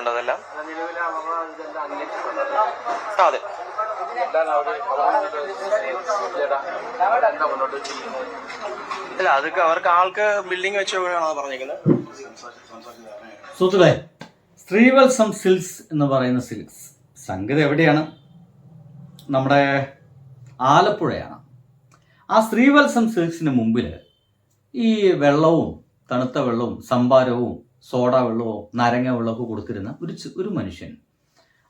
ആക്കിയിട്ടുണ്ട് അതെല്ലാം. അതെ, അല്ല അതൊക്കെ അവർക്ക് ആൾക്ക് ബിൽഡിംഗ് വെച്ചോളാണോ പറഞ്ഞേക്കുന്നത്. സുഹൃത്തുക്കളെ, ശ്രീവത്സം സിൽക്സ് എന്ന് പറയുന്ന സിൽക്സ് സംഗതി എവിടെയാണ്? നമ്മുടെ ആലപ്പുഴയാണ്. ആ ശ്രീവത്സം സിൽക്സിന് മുമ്പിൽ ഈ വെള്ളവും തണുത്ത വെള്ളവും സംഭാരവും സോഡ വെള്ളവും നാരങ്ങ വെള്ളമൊക്കെ കൊടുത്തിരുന്ന ഒരു മനുഷ്യൻ,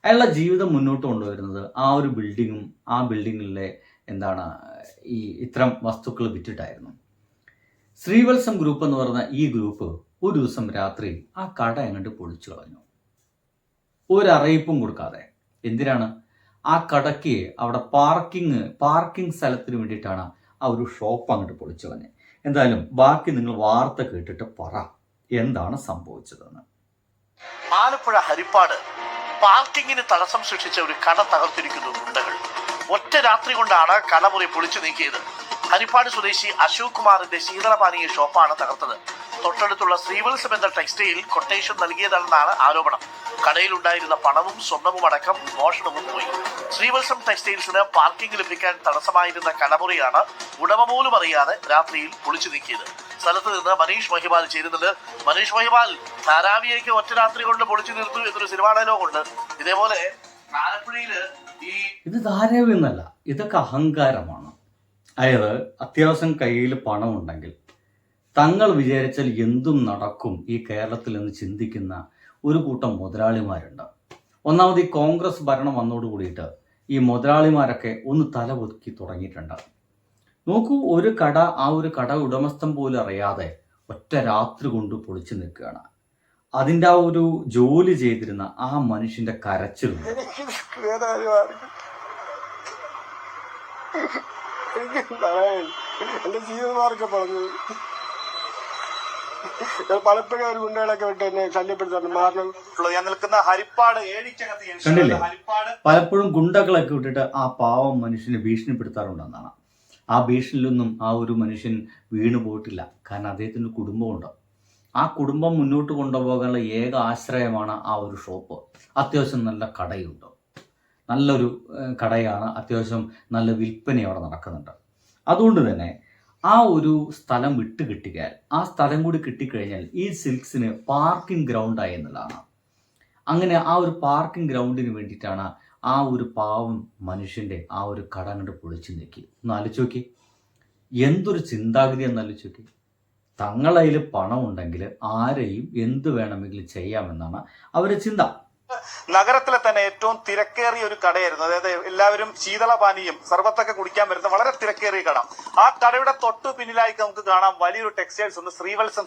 അയാളുടെ ജീവിതം മുന്നോട്ട് കൊണ്ടുവരുന്നത് ആ ഒരു ബിൽഡിങ്ങും ആ ബിൽഡിങ്ങിലെ ഈ ഇത്തരം വസ്തുക്കൾ വിറ്റിട്ടായിരുന്നു. ശ്രീവത്സം ഗ്രൂപ്പ് എന്ന് പറയുന്ന ഈ ഗ്രൂപ്പ് ഒരു ദിവസം രാത്രി ആ കട അങ്ങോട്ട് പൊളിച്ചു കളഞ്ഞു, ഒരറിയിപ്പും കൊടുക്കാതെ. എന്തിനാണ്? ആ കടയ്ക്ക് അവിടെ പാർക്കിംഗ് സ്ഥലത്തിന് വേണ്ടിയിട്ടാണ് ആ ഒരു ഷോപ്പ് അങ്ങോട്ട് പൊളിച്ചു കളഞ്ഞത്. എന്തായാലും ബാക്കി നിങ്ങൾ വാർത്ത കേട്ടിട്ട് പറ എന്താണ് സംഭവിച്ചതെന്ന്. ആലപ്പുഴ ഹരിപ്പാട് പാർക്കിങ്ങിന് തടസ്സം സൃഷ്ടിച്ച ഒരു കട തകർത്തിരിക്കുന്നു ഗുണ്ടകൾ. ഒറ്റ രാത്രി കൊണ്ടാണ് കടമുറി പൊളിച്ചു നീക്കിയത്. ഹരിപ്പാട് സ്വദേശി അശോക് കുമാറിന്റെ ശീതളപാനീയ ഷോപ്പാണ് തകർത്തത്. തൊട്ടടുത്തുള്ള ശ്രീവത്സം എന്ന ടെക്സ്റ്റൈൽ കൊട്ടേഷൻ നൽകിയതാണെന്നാണ് ആരോപണം. കടയിലുണ്ടായിരുന്ന പണവും സ്വർണവും അടക്കം മോഷണവും പോയി. ശ്രീവത്സം ടെക്സ്റ്റൈൽസിന് പാർക്കിംഗ് ലഭിക്കാൻ തടസ്സമായിരുന്ന കടമുറിയാണ് ഉടമ പോലും അറിയാതെ രാത്രിയിൽ പൊളിച്ചു നീക്കിയത്. സ്ഥലത്ത് നിന്ന് മനീഷ് മഹിപാൽ ചേരുന്നത്. മനീഷ് മഹിപാൽ, ധാരാവിയൊക്കെ ഒറ്റ രാത്രി കൊണ്ട് പൊളിച്ചു തീർത്തു എന്നൊരു സിനിമാ ഡയലോഗുണ്ട്. ഇതേപോലെ ആലപ്പുഴയില് ഇത് ധാരാവി എന്നല്ല, ഇതൊക്കെ അഹങ്കാരമാണ്. അതായത് അത്യാവശ്യം കയ്യിൽ പണമുണ്ടെങ്കിൽ തങ്ങൾ വിചാരിച്ചാൽ എന്തും നടക്കും ഈ കേരളത്തിൽ എന്ന് ചിന്തിക്കുന്ന ഒരു കൂട്ടം മുതലാളിമാരുണ്ട്. ഒന്നാമത് ഈ കോൺഗ്രസ് ഭരണം വന്നോടുകൂടിയിട്ട് ഈ മുതലാളിമാരൊക്കെ ഒന്ന് തല ഒതുക്കി തുടങ്ങിയിട്ടുണ്ട്. നോക്കൂ, ആ ഒരു കട ഉടമസ്ഥൻ പോലും അറിയാതെ ഒറ്റ രാത്രി കൊണ്ട് പൊളിച്ചു നിൽക്കുകയാണ്. അതിൻ്റെ ആ ഒരു ജോലി ചെയ്തിരുന്ന ആ മനുഷ്യന്റെ കരച്ചിലുണ്ട്. എന്റെ ജീവിതമാർക്കെ പറഞ്ഞു പലപ്പോഴും ഒരു ഗുണ്ടകളൊക്കെ വിട്ട് എന്നെ ശല്യപ്പെടുത്താൻ മാറണം. ഞാൻ നിൽക്കുന്ന ഹരിപ്പാട് കണ്ടില്ലേ, പലപ്പോഴും ഗുണ്ടകളൊക്കെ വിട്ടിട്ട് ആ പാവം മനുഷ്യനെ ഭീഷണിപ്പെടുത്താറുണ്ടെന്നാണ്. ആ ഭീഷണിയിലൊന്നും ആ ഒരു മനുഷ്യൻ വീണു പോയിട്ടില്ല. കാരണം അദ്ദേഹത്തിന് കുടുംബമുണ്ട്. ആ കുടുംബം മുന്നോട്ട് കൊണ്ടുപോകാനുള്ള ഏക ആശ്രയമാണ് ആ ഒരു ഷോപ്പ്. അത്യാവശ്യം നല്ല കടയുണ്ട്, നല്ലൊരു കടയാണ്, അത്യാവശ്യം നല്ല വിൽപ്പന അവിടെ നടക്കുന്നുണ്ട്. അതുകൊണ്ട് തന്നെ ആ ഒരു സ്ഥലം വിട്ട് കിട്ടിയാൽ, ആ സ്ഥലം കൂടി കിട്ടിക്കഴിഞ്ഞാൽ ഈ സിൽക്സിന് പാർക്കിംഗ് ഗ്രൗണ്ടായി എന്നുള്ളതാണ്. അങ്ങനെ ആ ഒരു പാർക്കിംഗ് ഗ്രൗണ്ടിന് വേണ്ടിയിട്ടാണ് ആ ഒരു പാവം മനുഷ്യൻ്റെ ആ ഒരു കട അങ്ങോട്ട് പൊളിച്ചു നീക്കി. ഒന്ന് ആലോചിച്ച് നോക്കി, എന്തൊരു ചിന്താഗതി എന്ന് ആലോചിച്ച് നോക്കി. തങ്ങളതിൽ പണം ഉണ്ടെങ്കിൽ ആരെയും എന്ത് വേണമെങ്കിലും ചെയ്യാമെന്നാണ് അവരുടെ ചിന്ത. നഗരത്തിലെ തന്നെ ഏറ്റവും തിരക്കേറിയ ഒരു കടയായിരുന്നു. അതായത് എല്ലാവരും ശീതളപാനീയം സർബത്തൊക്കെ കുടിക്കാൻ വരുന്ന വളരെ തിരക്കേറിയ കട. ആ കടയുടെ തൊട്ട് പിന്നിലായി നമുക്ക് കാണാം വലിയൊരു ടെക്സ്റ്റൈൽസ് ഉണ്ട്, ശ്രീവത്സം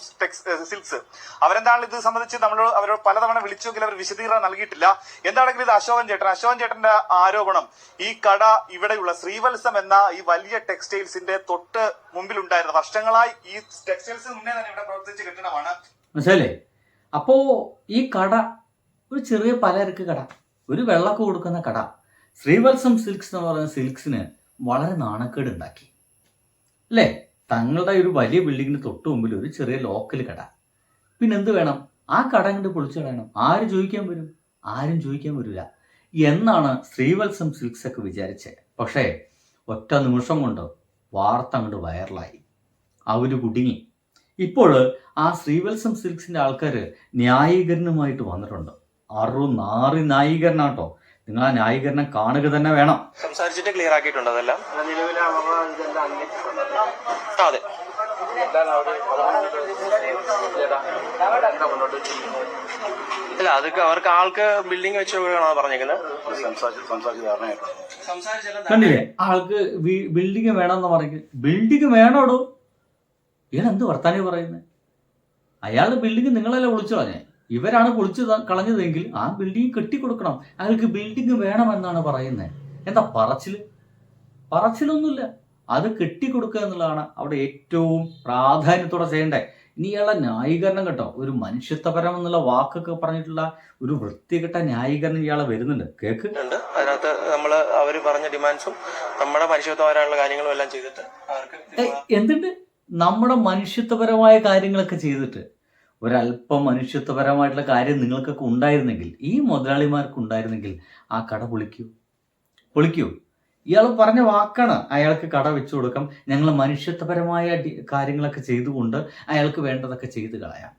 സിൽക്സ്. അവരെന്താണ് ഇത് സംബന്ധിച്ച് അവരോട് പലതവണ വിളിച്ചെങ്കിൽ അവർ വിശദീകരണം നൽകിയിട്ടില്ല. എന്താണെങ്കിലും ഇത് അശോകൻ ചേട്ടന്റെ ആരോപണം, ഈ കട ഇവിടെയുള്ള ശ്രീവത്സം എന്ന ഈ വലിയ ടെക്സ്റ്റൈൽസിന്റെ തൊട്ട് മുമ്പിലുണ്ടായിരുന്ന വർഷങ്ങളായി ഈ ടെക്സ്റ്റൈൽസിന് മുന്നേ തന്നെ ഇവിടെ പ്രവർത്തിച്ച കെട്ടിടമാണ്. മനസ്സിലല്ലേ? അപ്പോ ഈ കട ഒരു ചെറിയ പലചരക്ക് കട, ഒരു വെള്ളക്ക് കൊടുക്കുന്ന കട, ശ്രീവത്സം സിൽക്സ് എന്ന് പറയുന്ന സിൽക്സിന് വളരെ നാണക്കേട് ഉണ്ടാക്കി അല്ലേ? തങ്ങളുടെ ഒരു വലിയ ബിൽഡിങ്ങിന് തൊട്ട് മുമ്പിൽ ഒരു ചെറിയ ലോക്കൽ കട, പിന്നെന്ത് വേണം? ആ കട കണ്ട് പൊളിച്ചു കളയണം. ആരും ചോദിക്കാൻ വരും? ആരും ചോദിക്കാൻ വരില്ല എന്നാണ് ശ്രീവത്സം സിൽക്സ് ഒക്കെ വിചാരിച്ചത്. പക്ഷേ ഒറ്റ നിമിഷം കൊണ്ട് വാർത്ത അങ്ങോട്ട് വൈറലായി, അവര് കുടുങ്ങി. ഇപ്പോൾ ആ ശ്രീവത്സം സിൽക്സിന്റെ ആൾക്കാർ ന്യായീകരണമായിട്ട് വന്നിട്ടുണ്ട്. നാറി ന്യായീകരണാട്ടോ. നിങ്ങൾ ആ ന്യായീകരണം കാണുക തന്നെ വേണം. സംസാരിച്ചിട്ട് ക്ലിയർ ആക്കിയിട്ടുണ്ട് അതെല്ലാം. അതെ, അല്ല അതൊക്കെ അവർക്ക് ആൾക്ക് ബിൽഡിംഗ് വെച്ചോളാണോ പറഞ്ഞേക്കുന്നത്. കണ്ടില്ലേ, ആൾക്ക് ബിൽഡിംഗ് വേണമെന്ന് പറയുന്നത്. ബിൽഡിംഗ് വേണോടോ? ഇയാൾ എന്ത് വർത്താനം പറയുന്നത്? അയാളുടെ ബിൽഡിംഗ് നിങ്ങളല്ലേ പൊളിച്ചു കളഞ്ഞേ? ഇവരാണ് പൊളിച്ചു കളഞ്ഞതെങ്കിൽ ആ ബിൽഡിംഗ് കെട്ടിക്കൊടുക്കണം. അയാൾക്ക് ബിൽഡിംഗ് വേണമെന്നാണ് പറയുന്നത്. എന്താ പറച്ചിലൊന്നുമില്ല. അത് കെട്ടിക്കൊടുക്കുക എന്നുള്ളതാണ് അവിടെ ഏറ്റവും പ്രാധാന്യത്തോടെ ചെയ്യേണ്ടത്. ഇനി ഇയാളെ ന്യായീകരണം കേട്ടോ, ഒരു മനുഷ്യത്വപരം എന്നുള്ള വാക്കൊക്കെ പറഞ്ഞിട്ടുള്ള ഒരു വൃത്തികെട്ട ന്യായീകരണം ഇയാളെ വരുന്നുണ്ട്. കേക്ക് അതിനകത്ത് അവര് പറഞ്ഞ ഡിമാൻഡ്സും നമ്മുടെ മനുഷ്യത്വപരമായുള്ള കാര്യങ്ങളും എല്ലാം ചെയ്തിട്ട് അവർക്ക് എന്തുണ്ട്, നമ്മുടെ മനുഷ്യത്വപരമായ കാര്യങ്ങളൊക്കെ ചെയ്തിട്ട് ഒരല്പം മനുഷ്യത്വപരമായിട്ടുള്ള കാര്യം നിങ്ങൾക്കൊക്കെ ഉണ്ടായിരുന്നെങ്കിൽ, ഈ മുതലാളിമാർക്ക് ഉണ്ടായിരുന്നെങ്കിൽ ആ കട പൊളിക്കൂ. ഇയാൾ പറഞ്ഞ വാക്കാണ്, അയാൾക്ക് കട വെച്ചു കൊടുക്കാം, ഞങ്ങൾ മനുഷ്യത്വപരമായ കാര്യങ്ങളൊക്കെ ചെയ്തുകൊണ്ട് അയാൾക്ക് വേണ്ടതൊക്കെ ചെയ്ത് കളയാം.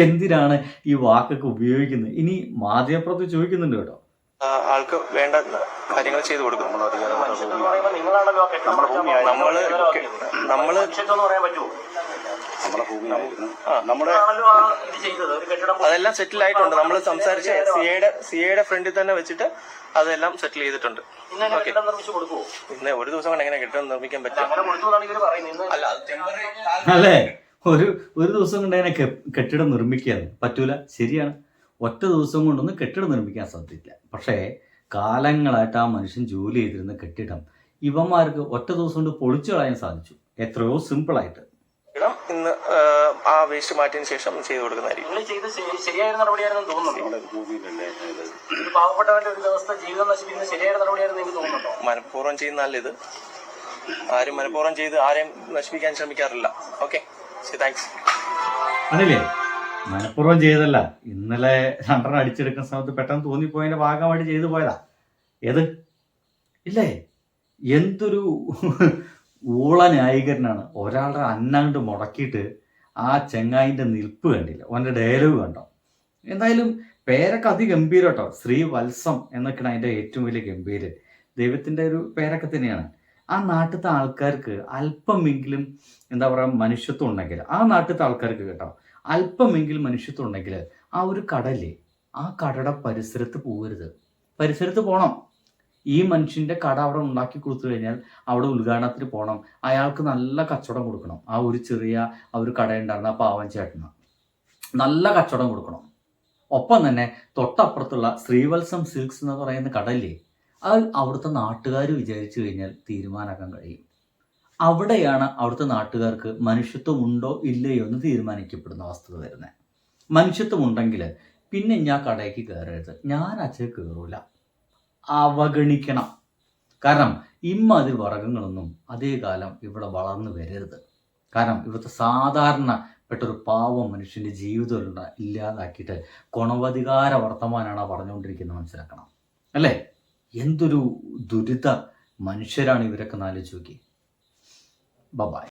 എന്തിനാണ് ഈ വാക്കൊക്കെ ഉപയോഗിക്കുന്നത്? ഇനി മാധ്യമപ്രവർത്തകർ ചോദിക്കുന്നുണ്ട് കേട്ടോ, ആൾക്ക് വേണ്ട കാര്യങ്ങൾ ചെയ്തു കൊടുക്കും. അതെല്ലാം സെറ്റിൽ ആയിട്ടുണ്ട്. നമ്മൾ സംസാരിച്ച സിഐയുടെ ഫ്രണ്ടിൽ തന്നെ വെച്ചിട്ട് അതെല്ലാം സെറ്റിൽ ചെയ്തിട്ടുണ്ട്. പിന്നെ ഒരു ദിവസം കൊണ്ട് എങ്ങനെ കെട്ടിടം നിർമ്മിക്കാൻ പറ്റും? അല്ല, അത് ടെമ്പററി. അല്ലേ, ഒരു ദിവസം കൊണ്ട് അതിനെ കെട്ടിടം നിർമ്മിക്കാൻ പറ്റൂല. ശരിയാണ്, ഒറ്റ ദിവസം കൊണ്ടൊന്നും കെട്ടിടം നിർമ്മിക്കാൻ സാധിക്കില്ല. പക്ഷേ കാലങ്ങളായിട്ട് ആ മനുഷ്യൻ ജോലി ചെയ്തിരുന്ന കെട്ടിടം ഇവന്മാർക്ക് ഒറ്റ ദിവസം കൊണ്ട് പൊളിച്ചു കളയാൻ സാധിച്ചു. എത്രയോ സിമ്പിളായിട്ട്. ഇന്ന് ആ വേസ്റ്റ് മാറ്റിയതിനു ശേഷം ചെയ്തു കൊടുക്കുന്നതായിരിക്കും. ശരിയായ നടപടിയായിരുന്നു തോന്നുന്നുണ്ടോ? പാവപ്പെട്ടവന്റെ ഒരു ദിവസത്തെ ജീവിതം നശിപ്പിക്കുന്ന ശരിയായ നടപടിയായിരുന്നു എനിക്ക് തോന്നുന്നുണ്ടോ? മനഃപൂർവ്വം ചെയ്യുന്നതല്ല ഇത്. ആരും മനഃപൂർവ്വം ചെയ്ത് ആരെയും നശിപ്പിക്കാൻ ശ്രമിക്കാറില്ല. Okay, thanks. ആണില്ലേ, മനഃപൂർവ്വം ചെയ്തല്ല. ഇന്നലെ രണ്ടെണ്ണം അടിച്ചെടുക്കുന്ന സമയത്ത് പെട്ടെന്ന് തോന്നിപ്പോയതിന്റെ ഭാഗമായിട്ട് ചെയ്തു പോയതാ. ഏത് ഇല്ലേ, എന്തൊരു ഊള ന്യായീകരനാണ്. ഒരാളുടെ അന്നാണ്ട് മുടക്കിയിട്ട് ആ ചെങ്ങായിൻ്റെ നിൽപ്പ് കണ്ടില്ല, അവൻ്റെ ഡയലോഗ് കണ്ടോ. എന്തായാലും പേരൊക്കെ അതിഗംഭീരം കേട്ടോ. ശ്രീവത്സം എന്നൊക്കെയാണ് അതിൻ്റെ ഏറ്റവും വലിയ ഗംഭീരം. ദൈവത്തിൻ്റെ ഒരു പേരൊക്കെ തന്നെയാണ്. ആ നാട്ടിലത്തെ ആൾക്കാർക്ക് അല്പമെങ്കിലും എന്താ പറയുക മനുഷ്യത്വം ഉണ്ടെങ്കിൽ, ആ നാട്ടിലത്തെ ആൾക്കാർക്ക് കേട്ടോ അല്പമെങ്കിലും മനുഷ്യത്വം ഉണ്ടെങ്കിൽ ആ ഒരു കടയില്ലേ, ആ കടയുടെ പരിസരത്ത് പോകരുത്. പരിസരത്ത് പോകണം. ഈ മനുഷ്യൻ്റെ കട അവിടെ ഉണ്ടാക്കി കൊടുത്തു കഴിഞ്ഞാൽ അവിടെ ഉദ്ഘാടനത്തിന് പോകണം. അയാൾക്ക് നല്ല കച്ചവടം കൊടുക്കണം. ആ ഒരു ചെറിയ ആ ഒരു കടയുണ്ടായിരുന്ന ആ പാവൻ ചേട്ടന് നല്ല കച്ചവടം കൊടുക്കണം. ഒപ്പം തന്നെ തൊട്ടപ്പുറത്തുള്ള ശ്രീവത്സം സിൽക്സ് എന്ന് പറയുന്ന കടയില്ലേ, അത് അവിടുത്തെ നാട്ടുകാർ വിചാരിച്ചു കഴിഞ്ഞാൽ തീരുമാനമാക്കാൻ കഴിയും. അവിടെയാണ് അവിടുത്തെ നാട്ടുകാർക്ക് മനുഷ്യത്വം ഉണ്ടോ ഇല്ലയോ എന്ന് തീരുമാനിക്കപ്പെടുന്ന വസ്തുത വരുന്നത്. മനുഷ്യത്വം ഉണ്ടെങ്കിൽ പിന്നെ ഞാൻ കടയ്ക്ക് കയറരുത്, ഞാൻ അച്ഛൻ കയറൂല, അവഗണിക്കണം. കാരണം ഇമ്മാതിരി വർഗങ്ങളൊന്നും അതേ കാലം ഇവിടെ വളർന്നു വരരുത്. കാരണം ഇവിടുത്തെ സാധാരണപ്പെട്ടൊരു പാവം മനുഷ്യൻ്റെ ജീവിതം ഇല്ലാതാക്കിയിട്ട് ഗുണവധികാര വർത്തമാനാണ് പറഞ്ഞുകൊണ്ടിരിക്കുന്നത്, മനസ്സിലാക്കണം. അല്ലേ, എന്തൊരു ദുരിത മനുഷ്യരാണ് ഇവരൊക്കെ ആലോചിച്ച് നോക്കി. ബൈ.